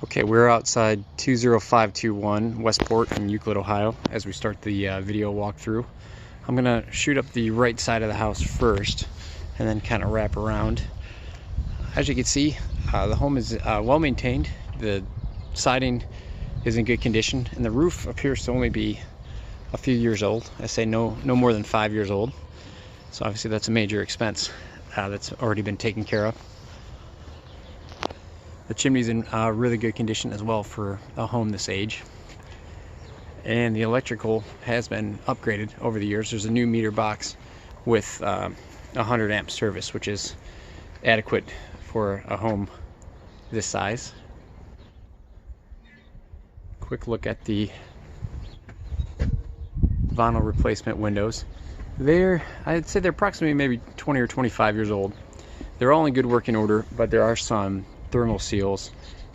Okay, we're outside 20521 Westport in Euclid, Ohio, as we start the video walkthrough. I'm going to shoot up the right side of the house first and then kind of wrap around. As you can see, the home is well maintained. The siding is in good condition, and the roof appears to only be a few years old. I say no more than 5 years old. So obviously that's a major expense that's already been taken care of. The chimney's in really good condition as well for a home this age. And the electrical has been upgraded over the years. There's a new meter box with 100 amp service, which is adequate for a home this size. Quick look at the vinyl replacement windows. I'd say they're approximately maybe 20 or 25 years old. They're all in good working order, but there are some thermal seals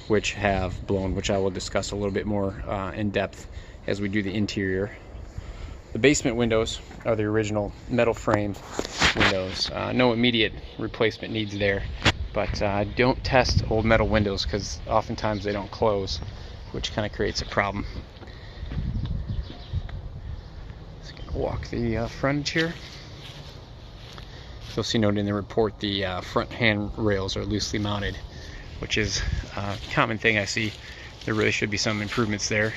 which have blown, which I will discuss a little bit more in depth as we do the interior. The basement windows are the original metal frame windows. No immediate replacement needs there, but don't test old metal windows because oftentimes they don't close, which kind of creates a problem. Just gonna walk the frontage here. You'll see noted in the report the front hand rails are loosely mounted, which is a common thing I see. There really should be some improvements there.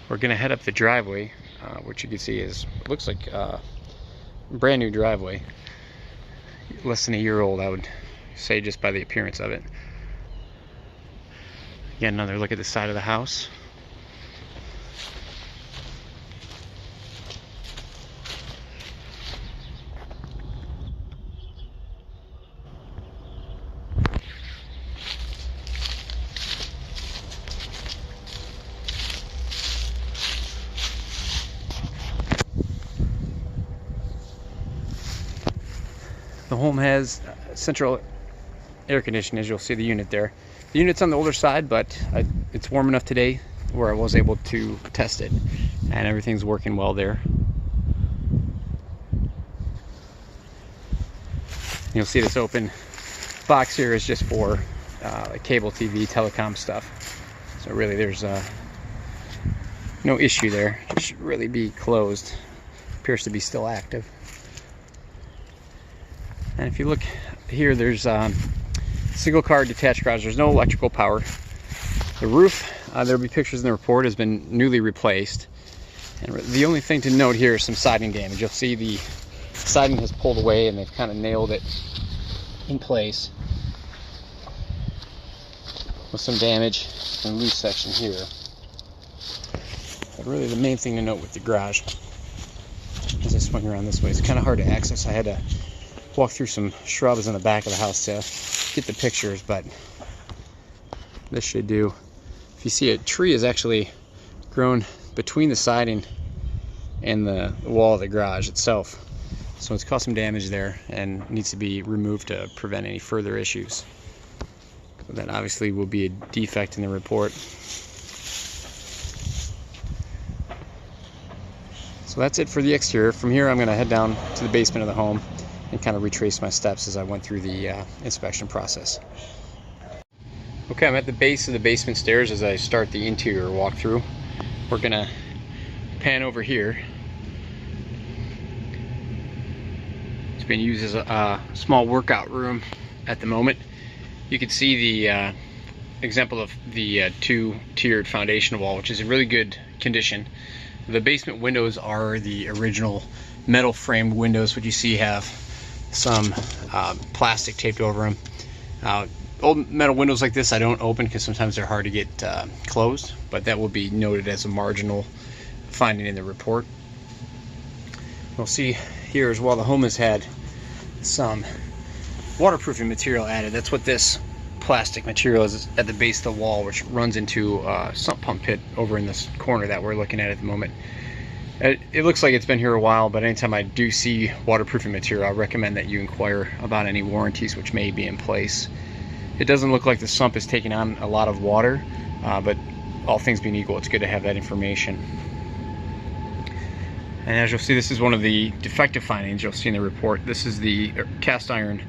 We're gonna head up the driveway, which you can see looks like a brand new driveway. Less than a year old, I would say, just by the appearance of it. Again, another look at the side of the house. The home has central air conditioning, as you'll see the unit there. The unit's on the older side, but it's warm enough today where I was able to test it, and everything's working well there. You'll see this open box here is just for cable TV, telecom stuff. So really there's no issue there. It should really be closed. Appears to be still active. And if you look here, there's single car detached garage. There's no electrical power. The roof, there'll be pictures in the report, has been newly replaced. And the only thing to note here is some siding damage. You'll see the siding has pulled away and they've kind of nailed it in place with some damage and loose section here. But really the main thing to note with the garage, as I swing around this way, it's kind of hard to access. I had to walk through some shrubs in the back of the house to get the pictures, but this should do. If you see, a tree is actually grown between the siding and the wall of the garage itself, so it's caused some damage there and needs to be removed to prevent any further issues. So that obviously will be a defect in the report. So that's it for the exterior. From here I'm going to head down to the basement of the home and kind of retrace my steps as I went through the inspection process. Okay, I'm at the base of the basement stairs as I start the interior walkthrough. We're gonna pan over here. It's being used as a small workout room at the moment. You can see the example of the two-tiered foundation wall, which is in really good condition. The basement windows are the original metal framed windows. What you see have some plastic taped over them. Old metal windows like this I don't open because sometimes they're hard to get closed, but that will be noted as a marginal finding in the report. We'll see here as well, the home has had some waterproofing material added. That's what this plastic material is at the base of the wall, which runs into a sump pump pit over in this corner that we're looking at the moment. It looks like it's been here a while, but anytime I do see waterproofing material, I recommend that you inquire about any warranties which may be in place. It doesn't look like the sump is taking on a lot of water, but all things being equal, it's good to have that information. And as you'll see, this is one of the defective findings you'll see in the report. This is the cast iron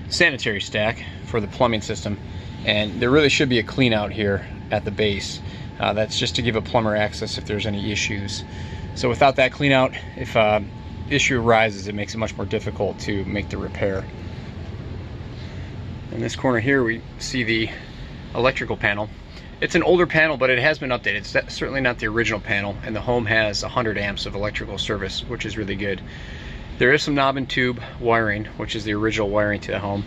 sanitary stack for the plumbing system, and there really should be a clean out here at the base. That's just to give a plumber access if there's any issues. So without that clean out, if issue arises, it makes it much more difficult to make the repair. In this corner here, we see the electrical panel. It's an older panel, but it has been updated. It's certainly not the original panel, and the home has 100 amps of electrical service, which is really good. There is some knob and tube wiring, which is the original wiring to the home.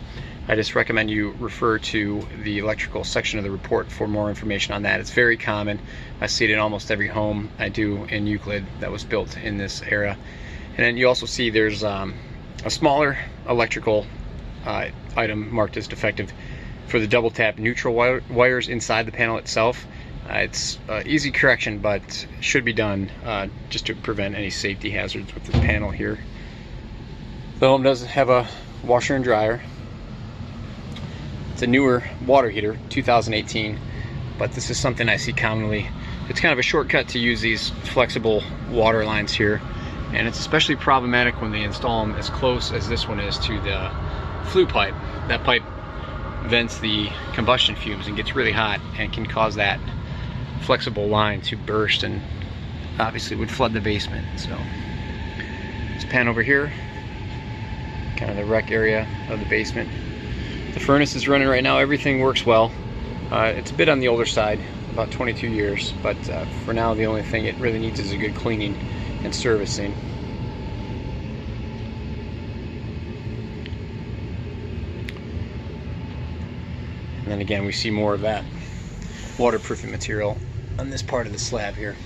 I just recommend you refer to the electrical section of the report for more information on that. It's very common. I see it in almost every home I do in Euclid that was built in this era. And then you also see there's a smaller electrical item marked as defective for the double tap neutral wires inside the panel itself. It's easy correction, but should be done just to prevent any safety hazards with the panel here. The home does have a washer and dryer. It's a newer water heater, 2018, but this is something I see commonly. It's kind of a shortcut to use these flexible water lines here, and it's especially problematic when they install them as close as this one is to the flue pipe. That pipe vents the combustion fumes and gets really hot and can cause that flexible line to burst, and obviously would flood the basement. So this pan over here, kind of the rec area of the basement. The furnace is running right now. Everything works well. It's a bit on the older side, about 22 years, but for now the only thing it really needs is a good cleaning and servicing. And then again, we see more of that waterproofing material on this part of the slab here.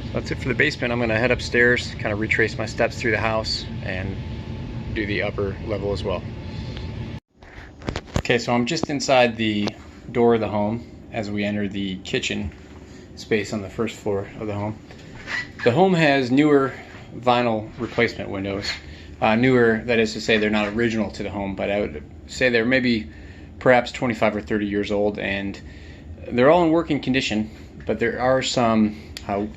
So that's it for the basement. I'm going to head upstairs, kind of retrace my steps through the house, and do the upper level as well. Okay, so I'm just inside the door of the home as we enter the kitchen space on the first floor of the home. The home has newer vinyl replacement windows. Newer, that is to say, they're not original to the home, but I would say they're maybe perhaps 25 or 30 years old, and they're all in working condition, but there are some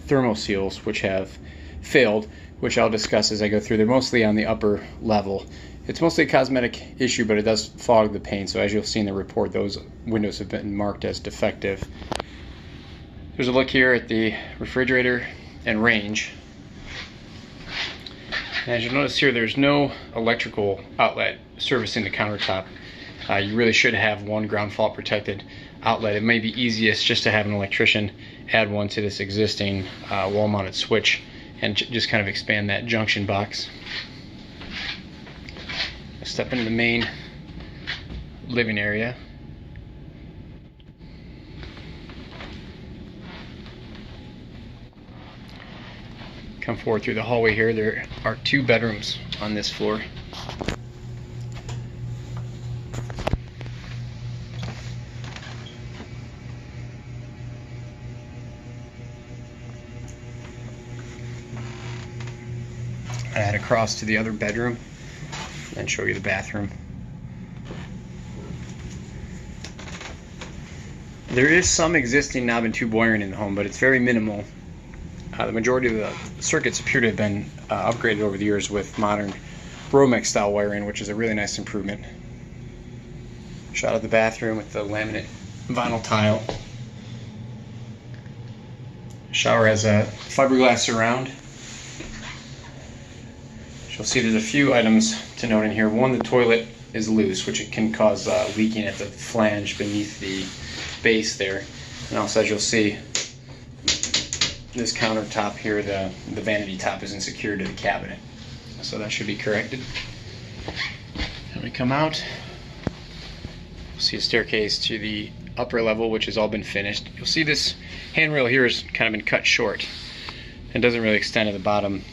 thermal seals which have failed, which I'll discuss as I go through. They're mostly on the upper level. It's mostly a cosmetic issue, but it does fog the paint, so as you'll see in the report, those windows have been marked as defective. There's a look here at the refrigerator and range. And as you'll notice here, there's no electrical outlet servicing the countertop. You really should have one ground fault protected outlet. It may be easiest just to have an electrician add one to this existing wall mounted switch and just kind of expand that junction box. Step into the main living area. Come forward through the hallway here. There are 2 bedrooms on this floor. I head across to the other bedroom and show you the bathroom. There is some existing knob and tube wiring in the home, but it's very minimal. The majority of the circuits appear to have been upgraded over the years with modern Romex style wiring, which is a really nice improvement. Shot of the bathroom with the laminate vinyl tile. Shower has a fiberglass surround. You'll see there's a few items to note in here. One, the toilet is loose, which it can cause leaking at the flange beneath the base there. And also, as you'll see, this countertop here, the vanity top isn't secured to the cabinet, so that should be corrected. And we come out, you'll see a staircase to the upper level, which has all been finished. You'll see this handrail here has kind of been cut short. It doesn't really extend to the bottom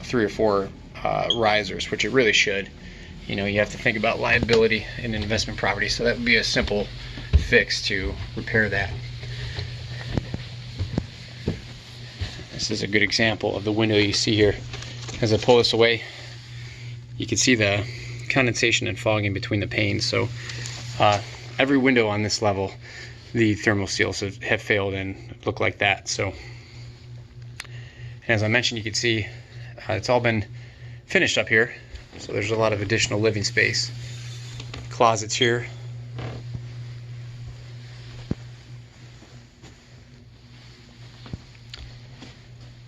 3 or 4 risers, which it really should. You know, you have to think about liability in investment property, so that would be a simple fix to repair that. This is a good example of the window you see here. As I pull this away, you can see the condensation and fogging between the panes. So every window on this level the thermal seals have failed and look like that. So as I mentioned, you can see it's all been finished up here, so there's a lot of additional living space. Closets here.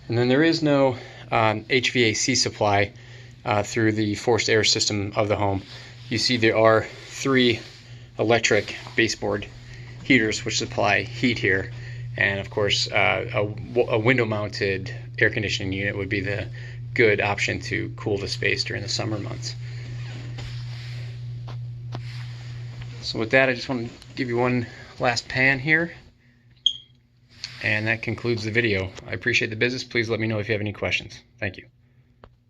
And then there is no HVAC supply through the forced air system of the home. You see there are 3 electric baseboard heaters which supply heat here, and of course a window-mounted air conditioning unit would be the good option to cool the space during the summer months. So with that, I just want to give you one last pan here, and that concludes the video. I appreciate the business. Please let me know if you have any questions. Thank you.